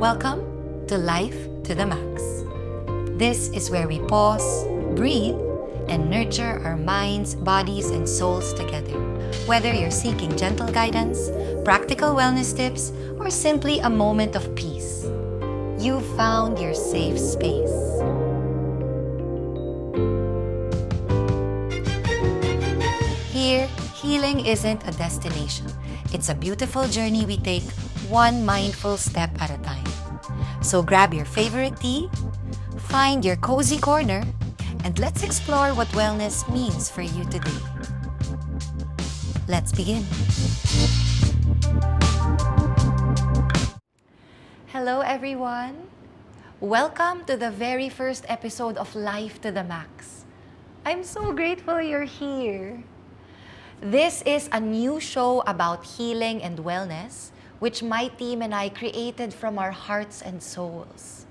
Welcome to Life to the Max. This is where we pause, breathe, and nurture our minds, bodies, and souls together. Whether you're seeking gentle guidance, practical wellness tips, or simply a moment of peace, you've found your safe space. Here, healing isn't a destination. It's a beautiful journey we take one mindful step at a time. So grab your favorite tea, find your cozy corner, and let's explore what wellness means for you today. Let's begin. Hello everyone. Welcome to the very first episode of Life to the Max. I'm so grateful you're here. This is a new show about healing and wellness, which my team and I created from our hearts and souls.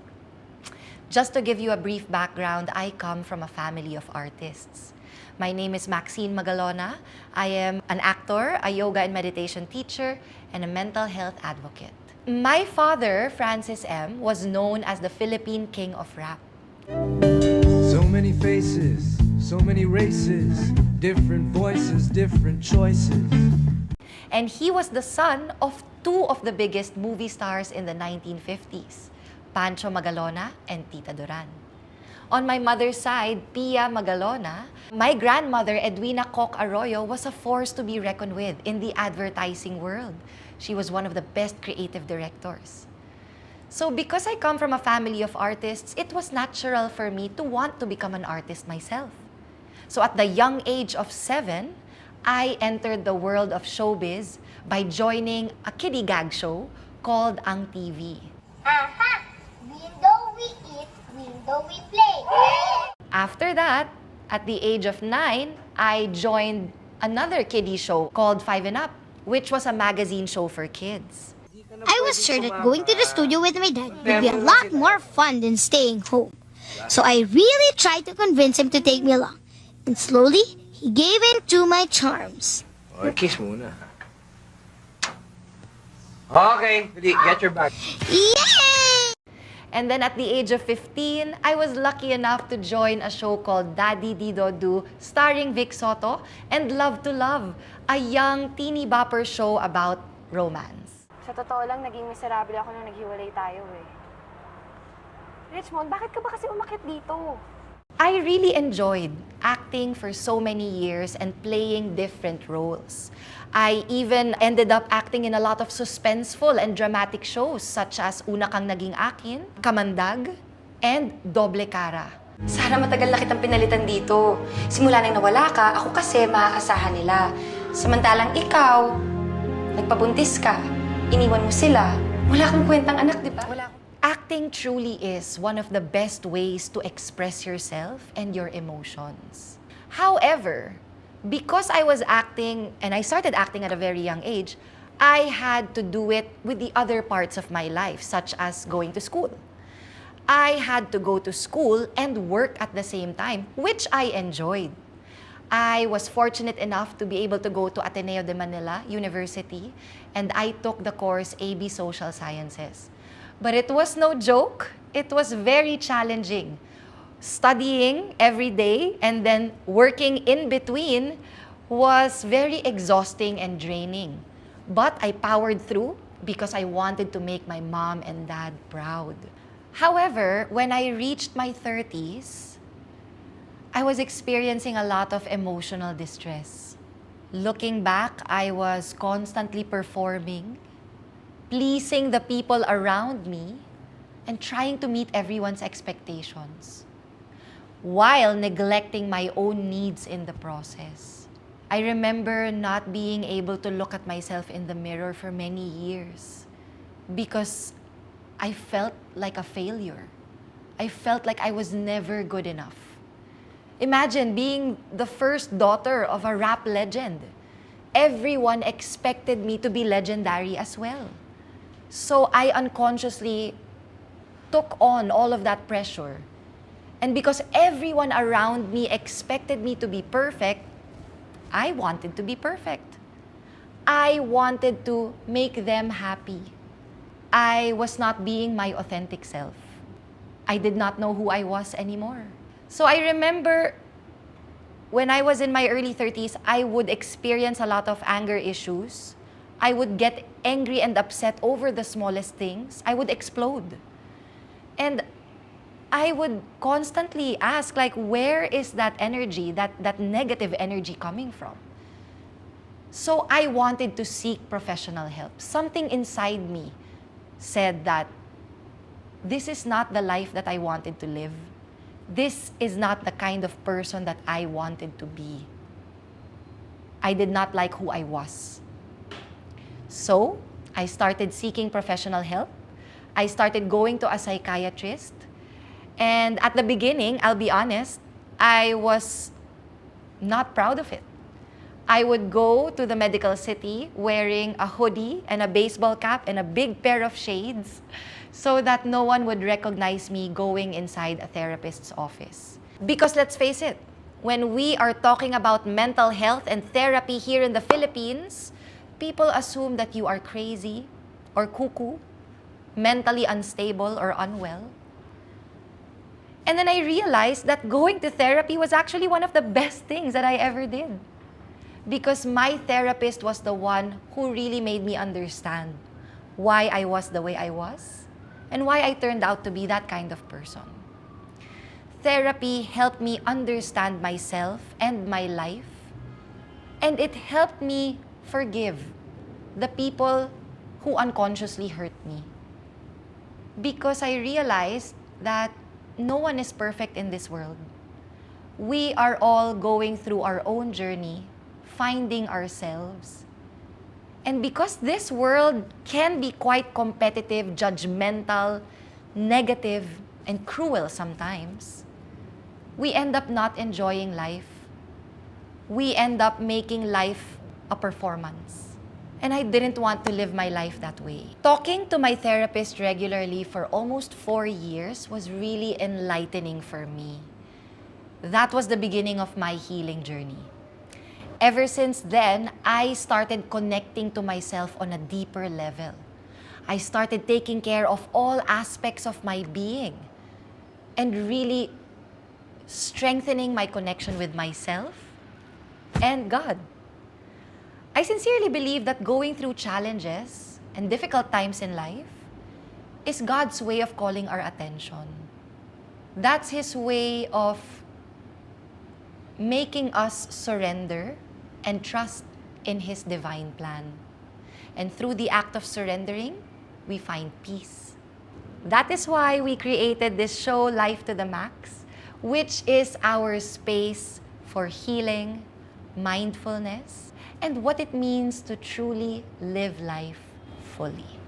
Just to give you a brief background, I come from a family of artists. My name is Maxene Magalona. I am an actor, a yoga and meditation teacher, and a mental health advocate. My father, Francis M., was known as the Philippine King of Rap. So many faces, so many races, different voices, different choices. And he was the son of two of the biggest movie stars in the 1950s, Pancho Magalona and Tita Duran. On my mother's side, Pia Magalona, my grandmother, Edwina Koc Arroyo, was a force to be reckoned with in the advertising world. She was one of the best creative directors. So because I come from a family of artists, it was natural for me to want to become an artist myself. So at the young age of 7, I entered the world of showbiz by joining a kiddie gag show called Ang TV. Aha! Window we eat, window we play. After that, at the age of 9, I joined another kiddie show called 5 and Up, which was a magazine show for kids. I was sure that going to the studio with my dad would be a lot more fun than staying home. So I really tried to convince him to take me along. And slowly, he gave in to my charms. Okay, kiss muna. Okay, get your bag. Yay! And then at the age of 15, I was lucky enough to join a show called Daddy Dido Do, starring Vic Soto, and Love to Love, a young teeny bopper show about romance. Sa totoo lang, naging miserable ako nung naghiwalay tayo eh. Richmond, bakit ka ba kasi umakyat dito? I really enjoyed acting for so many years and playing different roles. I even ended up acting in a lot of suspenseful and dramatic shows such as Una Kang Naging Akin, Kamandag, and Doble Cara. Sana matagal na kitang pinalitan dito. Simula nang nawala ka, ako kasi maaasahan nila. Samantalang ikaw, nagpabuntis ka, iniwan mo sila. Wala kang kwentang anak, di ba? Acting truly is one of the best ways to express yourself and your emotions. However, because I was acting, and I started acting at a very young age, I had to do it with the other parts of my life, such as going to school. I had to go to school and work at the same time, which I enjoyed. I was fortunate enough to be able to go to Ateneo de Manila University, and I took the course AB Social Sciences. But it was no joke. It was very challenging. Studying every day and then working in between was very exhausting and draining. But I powered through because I wanted to make my mom and dad proud. However, when I reached my 30s, I was experiencing a lot of emotional distress. Looking back, I was constantly performing, pleasing the people around me, and trying to meet everyone's expectations, while neglecting my own needs in the process. I remember not being able to look at myself in the mirror for many years because I felt like a failure. I felt like I was never good enough. Imagine being the first daughter of a rap legend. Everyone expected me to be legendary as well. So I unconsciously took on all of that pressure. And because everyone around me expected me to be perfect, I wanted to be perfect. I wanted to make them happy. I was not being my authentic self. I did not know who I was anymore. So I remember when I was in my early 30s, I would experience a lot of anger issues. I would get angry and upset over the smallest things. I would explode. And I would constantly ask, like, where is that energy, that negative energy coming from? So I wanted to seek professional help. Something inside me said that this is not the life that I wanted to live. This is not the kind of person that I wanted to be. I did not like who I was. So I started seeking professional help. I started going to a psychiatrist. And at the beginning, I'll be honest, I was not proud of it. I would go to the medical city wearing a hoodie and a baseball cap and a big pair of shades so that no one would recognize me going inside a therapist's office. Because let's face it, when we are talking about mental health and therapy here in the Philippines, people assume that you are crazy or cuckoo, mentally unstable or unwell. And then I realized that going to therapy was actually one of the best things that I ever did. Because my therapist was the one who really made me understand why I was the way I was and why I turned out to be that kind of person. Therapy helped me understand myself and my life, and it helped me forgive the people who unconsciously hurt me. Because I realized that no one is perfect in this world. We are all going through our own journey, finding ourselves. And because this world can be quite competitive, judgmental, negative, and cruel sometimes, we end up not enjoying life. We end up making life a performance. And I didn't want to live my life that way. Talking to my therapist regularly for almost 4 years was really enlightening for me. That was the beginning of my healing journey. Ever since then, I started connecting to myself on a deeper level. I started taking care of all aspects of my being and really strengthening my connection with myself and God. I sincerely believe that going through challenges and difficult times in life is God's way of calling our attention. That's His way of making us surrender and trust in His divine plan. And through the act of surrendering, we find peace. That is why we created this show, Life to the Max, which is our space for healing, mindfulness, and what it means to truly live life fully.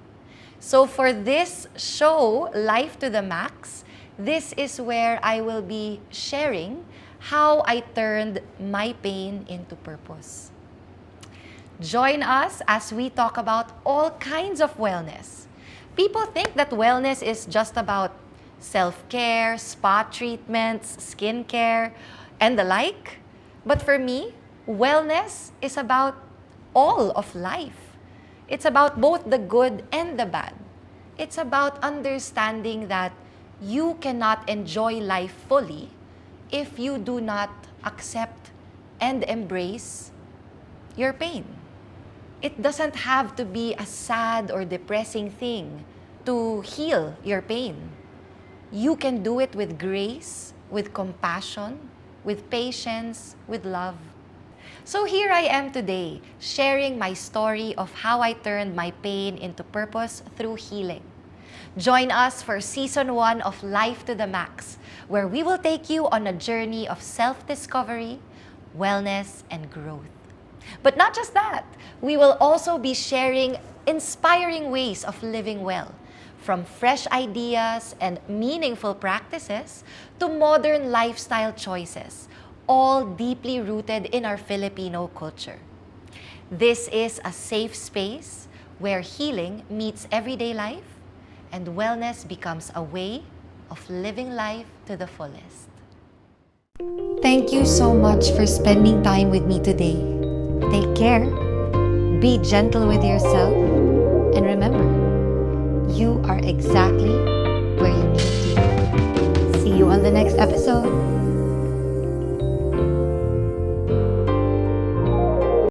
So for this show, Life to the Max, this is where I will be sharing how I turned my pain into purpose. Join us as we talk about all kinds of wellness. People think that wellness is just about self-care, spa treatments, skincare, and the like. But for me, wellness is about all of life. It's about both the good and the bad. It's about understanding that you cannot enjoy life fully if you do not accept and embrace your pain. It doesn't have to be a sad or depressing thing to heal your pain. You can do it with grace, with compassion, with patience, with love. So here I am today, sharing my story of how I turned my pain into purpose through healing. Join us for Season 1 of Life to the Max, where we will take you on a journey of self-discovery, wellness, and growth. But not just that, we will also be sharing inspiring ways of living well, from fresh ideas and meaningful practices to modern lifestyle choices, all deeply rooted in our Filipino culture. This is a safe space where healing meets everyday life and wellness becomes a way of living life to the fullest. Thank you so much for spending time with me today. Take care, be gentle with yourself, and remember, exactly where you need to